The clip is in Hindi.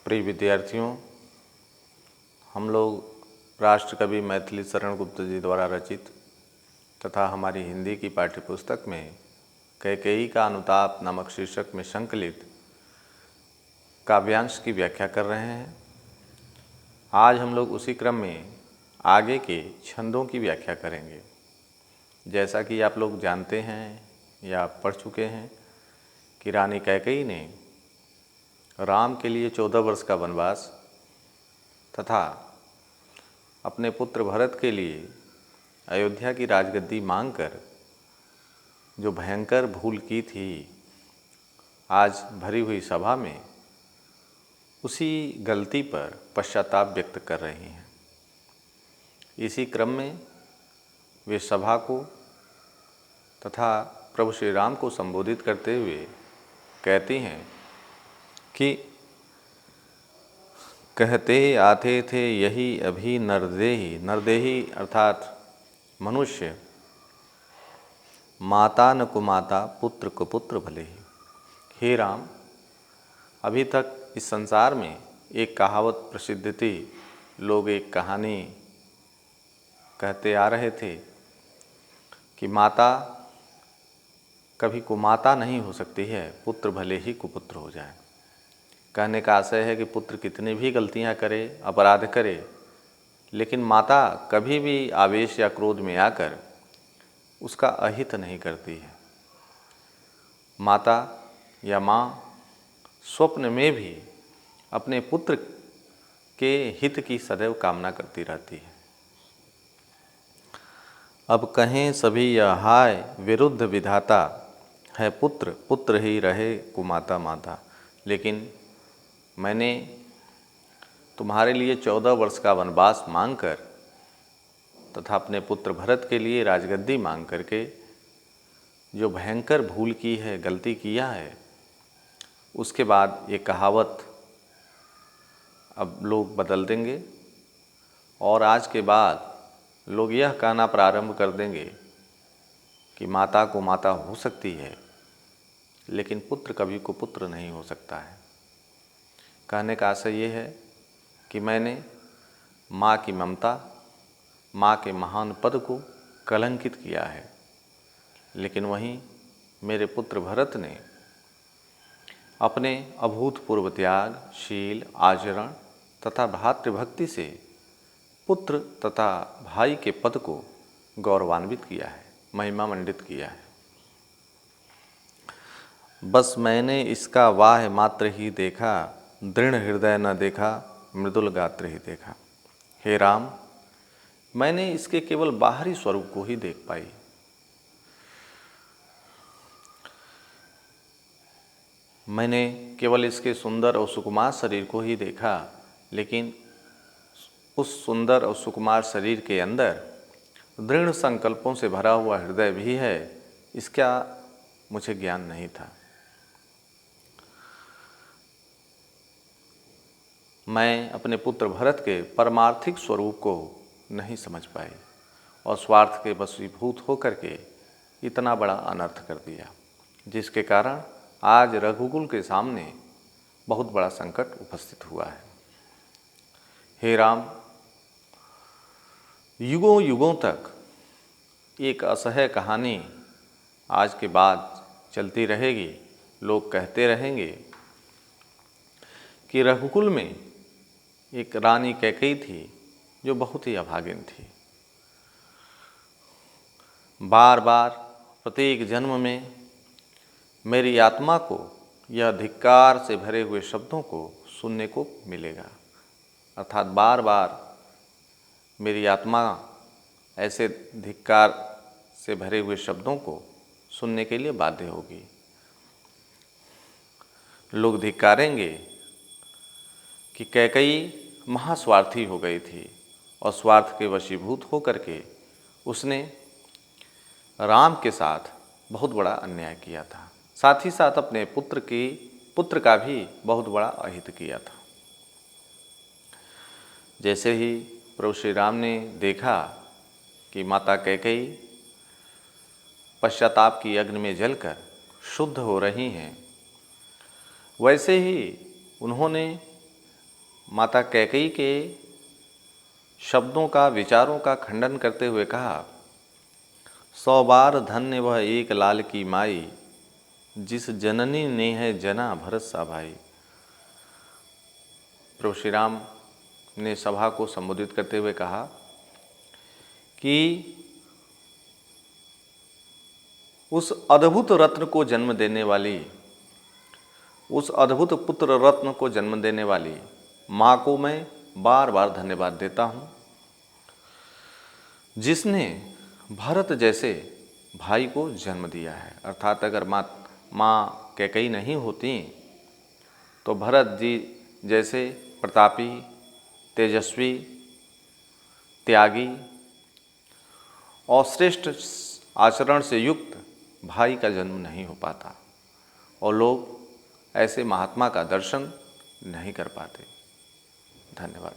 प्रिय विद्यार्थियों, हम लोग राष्ट्रकवि मैथिली शरण गुप्त जी द्वारा रचित तथा हमारी हिंदी की पाठ्यपुस्तक में कैकेयी का अनुताप नामक शीर्षक में संकलित काव्यांश की व्याख्या कर रहे हैं। आज हम लोग उसी क्रम में आगे के छंदों की व्याख्या करेंगे। जैसा कि आप लोग जानते हैं या पढ़ चुके हैं कि रानी कैकेयी ने राम के लिए 14 वर्ष का वनवास तथा अपने पुत्र भरत के लिए अयोध्या की राजगद्दी मांगकर जो भयंकर भूल की थी, आज भरी हुई सभा में उसी गलती पर पश्चाताप व्यक्त कर रही हैं। इसी क्रम में वे सभा को तथा प्रभु श्री राम को संबोधित करते हुए कहती हैं कि कहते आते थे यही अभी नरदेही। नरदेही अर्थात मनुष्य, माता न कुमाता पुत्र कुपुत्र भले ही। हे राम, अभी तक इस संसार में एक कहावत प्रसिद्ध थी। लोग एक कहानी कहते आ रहे थे कि माता कभी कुमाता नहीं हो सकती है, पुत्र भले ही कुपुत्र हो जाए। कहने का आशय है कि पुत्र कितनी भी गलतियां करे, अपराध करे, लेकिन माता कभी भी आवेश या क्रोध में आकर उसका अहित नहीं करती है। माता या माँ स्वप्न में भी अपने पुत्र के हित की सदैव कामना करती रहती है। अब कहें सभी यह हाय विरुद्ध विधाता, है पुत्र पुत्र ही रहे कुमाता माता। लेकिन मैंने तुम्हारे लिए 14 वर्ष का वनवास मांगकर तथा अपने पुत्र भरत के लिए राजगद्दी मांग करके जो भयंकर भूल की है, गलती किया है, उसके बाद ये कहावत अब लोग बदल देंगे और आज के बाद लोग यह कहना प्रारंभ कर देंगे कि माता को माता हो सकती है, लेकिन पुत्र कभी कुपुत्र नहीं हो सकता है। कहने का आशय ये है कि मैंने माँ की ममता, माँ के महान पद को कलंकित किया है, लेकिन वहीं मेरे पुत्र भरत ने अपने अभूतपूर्व त्याग, शील, आचरण तथा भ्रातृभक्ति से पुत्र तथा भाई के पद को गौरवान्वित किया है, महिमा मंडित किया है। बस मैंने इसका वाह मात्र ही देखा, दृढ़ हृदय न देखा, मृदुल गात्र ही देखा। हे राम, मैंने इसके केवल बाहरी स्वरूप को ही देख पाई। मैंने केवल इसके सुंदर और सुकुमार शरीर को ही देखा, लेकिन उस सुंदर और सुकुमार शरीर के अंदर दृढ़ संकल्पों से भरा हुआ हृदय भी है, इसका मुझे ज्ञान नहीं था। मैं अपने पुत्र भरत के परमार्थिक स्वरूप को नहीं समझ पाई और स्वार्थ के वशीभूत होकर के इतना बड़ा अनर्थ कर दिया, जिसके कारण आज रघुकुल के सामने बहुत बड़ा संकट उपस्थित हुआ है। हे राम, युगों युगों तक एक असह्य कहानी आज के बाद चलती रहेगी। लोग कहते रहेंगे कि रघुकुल में एक रानी कैकेयी थी जो बहुत ही अभागिन थी। बार बार प्रत्येक जन्म में मेरी आत्मा को यह धिक्कार से भरे हुए शब्दों को सुनने को मिलेगा, अर्थात बार बार मेरी आत्मा ऐसे धिक्कार से भरे हुए शब्दों को सुनने के लिए बाध्य होगी। लोग धिक्कारेंगे कि कैकेयी महास्वार्थी हो गई थी और स्वार्थ के वशीभूत होकर के उसने राम के साथ बहुत बड़ा अन्याय किया था, साथ ही साथ अपने पुत्र का भी बहुत बड़ा अहित किया था। जैसे ही प्रभु श्री राम ने देखा कि माता कैकेयी पश्चाताप की अग्नि में जलकर शुद्ध हो रही हैं, वैसे ही उन्होंने माता कैकेयी के शब्दों का, विचारों का खंडन करते हुए कहा, 100 बार धन्य वह एक लाल की माई, जिस जननी ने है जना भरत सा भाई। प्रभु श्री राम ने सभा को संबोधित करते हुए कहा कि उस अद्भुत रत्न को जन्म देने वाली, उस अद्भुत पुत्र रत्न को जन्म देने वाली माँ को मैं बार बार धन्यवाद देता हूँ, जिसने भरत जैसे भाई को जन्म दिया है। अर्थात अगर माँ कैकेयी नहीं होती तो भरत जी जैसे प्रतापी, तेजस्वी, त्यागी और श्रेष्ठ आचरण से युक्त भाई का जन्म नहीं हो पाता और लोग ऐसे महात्मा का दर्शन नहीं कर पाते। धन्यवाद।